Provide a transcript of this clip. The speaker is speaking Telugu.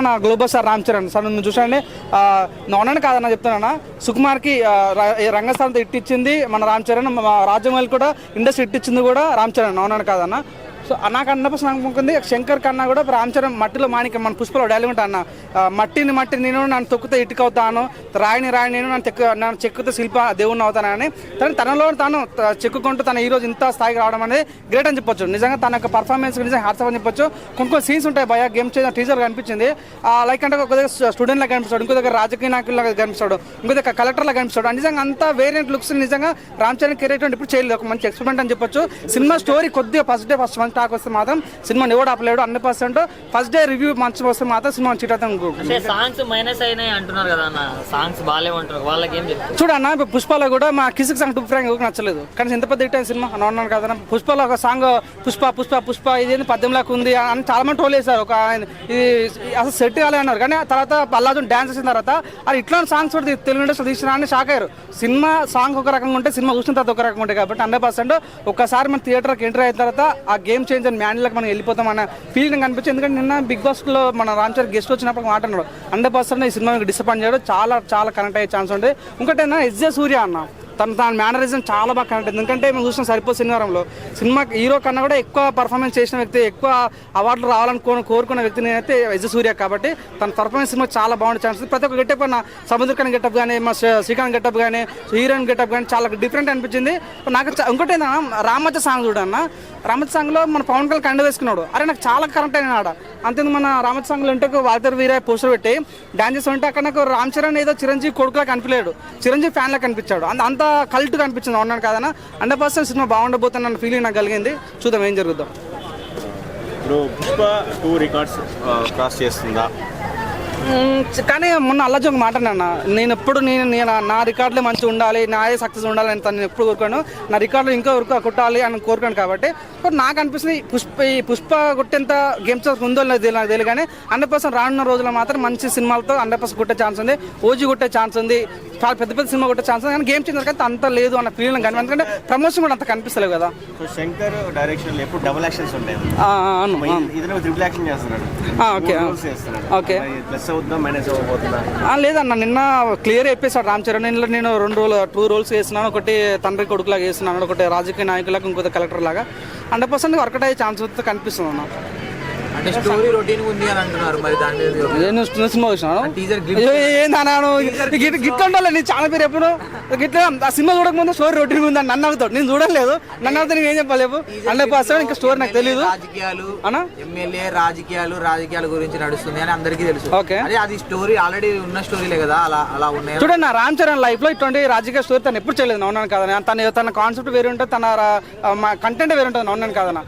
మన global star Ram Charan sir నువ్వు చూసండి, అవునని కాదన్న చెప్తానన్నా, సుకుమార్కి రంగస్థానంతో ఇట్టిచ్చింది మన రామ్ చరణ్, రాజమౌళి కూడా ఇండస్ట్రీ ఇట్టిచ్చింది కూడా రామ్ చరణ్, అవునని కాదన్న. సో నాకు 100% అనుకుంది శంకర్ కన్నా కూడా రామ్ చరణ్ మట్టిలో మాణిక్యం, మన పుష్పలో డైలాగ్ ఉంటా అన్న, మట్టి నేను నన్ను తొక్కితే ఇటుకవుతాను, రాయిని నేను నన్ను చెక్కుతే శిల్ప దేవుణ్ణి అవుతానని తనలో తాను చెక్కుకుంటూ తన ఈరోజు ఇంత స్థాయికి రావడం అనేది గ్రేట్ అని చెప్పొచ్చు. నిజంగా తన యొక్క పర్ఫార్మెన్స్ నిజంగా హ్యాట్స్ ఆఫ్ అని చెప్పొచ్చు. కొన్ని సీన్స్ ఉంటాయి భయ గేమ్ చేసిన టీచర్ కనిపించింది, లైక్ అంటే ఒక దగ్గర స్టూడెంట్ లాగా కనిపిస్తాడు, ఇంకో దగ్గర రాజకీయ నాయకులాగా కనిపిస్తాడు, ఇంకో దగ్గర కలెక్టర్ లాగా కనిపిస్తాడు. నిజంగా అంతా వేరియంట్ లుక్స్ నిజంగా రామ్ చరణ్ కెరీర్ ఇప్పుడు చేయలేదు, ఒక మంచి ఎక్స్పెరిమెంట్ అని చెప్పొచ్చు. సినిమా స్టోరీ కొద్దిగా ఫస్ట్ మంచి టాక్ వస్తే మాత్రం సినిమా ఎవడు ఆపలేడు 100%. ఫస్ట్ డే రివ్యూ మంచి వస్తే మాత్రం సినిమా చీట్ అవుతాం. చూడన్న పుష్పలో కూడా మా కిసిక్ సాంగ్ టూ ఫ్రాంక్ నచ్చలేదు, కానీ ఎంత పెద్ద హిట్ అయిన సినిమా అన్నాను కదా. పుష్పలో ఒక సాంగ్ పుష్ప ఇదేంది 18 ఉంది అని చాలా మంది ట్రోల్ చేశారు, ఒక ఇది అసలు సెట్ కాలే అన్నారు. కానీ తర్వాత అల్లాజున్ డాన్స్ చేసిన తర్వాత అది ఇట్లాంటి సాంగ్స్ కూడా తెలుగు ఇండస్ట్రీ తీసినా అని షాక్ అయ్యారు. సినిమా సాంగ్ ఒక రకంగా ఉంటే సినిమా చూసిన తర్వాత ఒక రకంగా ఉంటాయి కాబట్టి 100% ఒక్కసారి మన థియేటర్కి ఎంటర్ అయిన తర్వాత ఆ గేమ్ చేంజ్ అని మ్యాన్లకు మనం వెళ్ళిపోతాం అన్న ఫీలింగ్ అనిపించింది. ఎందుకంటే నిన్న బిగ్ బాస్ లో మన రామ్ చరణ్ గెస్ట్ వచ్చినప్పుడు మాట్లాడినాడు 100% ఈ సినిమా డిసప్పాయింట్ చేయడం చాలా కనెక్ట్ అయ్యే ఛాన్స్ ఉంటుంది. ఇంకోటి ఏంటంటే ఎస్జే సూర్య అన్న తన మేనరిజం చాలా బాగా కనెక్ట్ అయింది. ఎందుకంటే మేము చూసిన సరిపో శనివారంలో సినిమా హీరో కన్నా కూడా ఎక్కువ పర్ఫార్మెన్స్ చేసిన వ్యక్తి, ఎక్కువ అవార్డులు రావాలని కోరుకున్న వ్యక్తి నేనైతే ఎస్జే సూర్య. కాబట్టి తన పర్ఫార్మెన్స్ సినిమా చాలా బాగుండే ఛాన్స్. ప్రతి ఒక్క గెటప్ అన్న సముద్రకాని గెటప్ కానీ, మా శ్రీకాంత్ గెటప్ కానీ, హీరోయిన్ గెటప్ కానీ చాలా డిఫరెంట్ అనిపించింది నాకు. ఇంకోటి ఏంటన్నా రామచ్చ సాంగ్ చూడన్న, రామచ్చ సాంగ్లో మన పవన్ కళ్యాణ్ కండ వేసుకున్నాడు, అరే నాకు చాలా కరెక్ట్ అయిన ఆడ. అంతేందుకు మన రామచ్చ సాంగ్లో ఉంటే వాల్తర్ వీరయ్య పోస్టర్ పెట్టి డాన్స్ చేస్తూ ఉంటే అక్కడ నాకు రామ్ చరణ్ ఏదో చిరంజీవి కొడుకులా కనిపించలేడు, చిరంజీవి ఫ్యాన్ లా కనిపించాడు. అంత కల్ట్ కనిపించింది. అవునాను కాదన్నా 100% సినిమా బాగుండబోతున్న ఫీలింగ్ నాకు కలిగింది. చూద్దాం ఏం జరుగుద్దాం. పుష్ప 2 రికార్డ్స్ క్రాస్ చేస్తుందా? కానీ మొన్న అల్లజోంగ్ మాట అన్న, నేను ఎప్పుడు నా రికార్డులే మంచిగా ఉండాలి, నాదే సక్సెస్ ఉండాలి అని నేను ఎప్పుడు కోరుకోను, నా రికార్డులు ఇంకా కొట్టాలి అని కోరుకోను. కాబట్టి నాకు అనిపిస్తుంది పుష్ప కొట్టేంత గేమ్స్ ఉందో నాకు తెలియదు, కానీ 100% రానున్న రోజుల్లో మాత్రం మంచి సినిమాలతో 100% కొట్టే ఛాన్స్ ఉంది, ఓజీ కొట్టే ఛాన్స్ ఉంది, చాలా పెద్ద సినిమా కొట్టే ఛాన్స్ ఉంది. కానీ గేమ్ చేంజర్ అయితే అంత లేదు అన్న ఫీలింగ్ కానీ, ఎందుకంటే ప్రమోషన్ కూడా అంత కనిపిస్తలేవు కదా. శంకర్ డైరెక్షన్ ఎప్పుడు డబుల్ యాక్షన్స్ ఉంటాయి, లేదన్న నిన్న క్లియర్ చెప్పేసాడు రామ్ చరణ్. నేను 2 రోల్స్ వేస్తున్నాను, ఒకటి తండ్రి కొడుకులాగా వేస్తున్నాను, ఒకటి రాజకీయ నాయకులాగా, ఇంకొక కలెక్టర్ లాగా. 100% వర్కౌట్ అయ్యే ఛాన్స్ కనిపిస్తుంది అన్న. అంటే స్టోరీ రొటీన్ ఉంది అని అంటున్నారు, మరి దాని నేను సినిమా చూసినాను ఏందన్నాను గిట్ల ఉండాలి. నేను చాలా పేరు ఎప్పుడు గిట్లా ఆ సినిమా చూడకముందు స్టోరీ రొటీన్ ఉంది అని నన్ను అవుతాడు, నేను చూడలేదు. నన్ను అవుతా నేను ఏం చెప్పలేవు 100%. ఇంకా స్టోరీ నాకు తెలియదు. రాజకీయాల గురించి నడుస్తుంది అని అందరికీ తెలుసు. అదే అది స్టోరీ ఆల్రెడీ ఉన్న స్టోరీలే కదా, అలా ఉన్నాయి. చూడండి నా రామ్ చరణ్ లైఫ్ లో ఇటువంటి రాజకీయ స్టోరీ తను ఎప్పుడు చేయలేదు. అవునాను కాదన్నా, తన కాన్సెప్ట్ వేరే ఉంటుంది, తన కంటెంట్ వేరే ఉంటుంది. అవునాను కాదన్నా.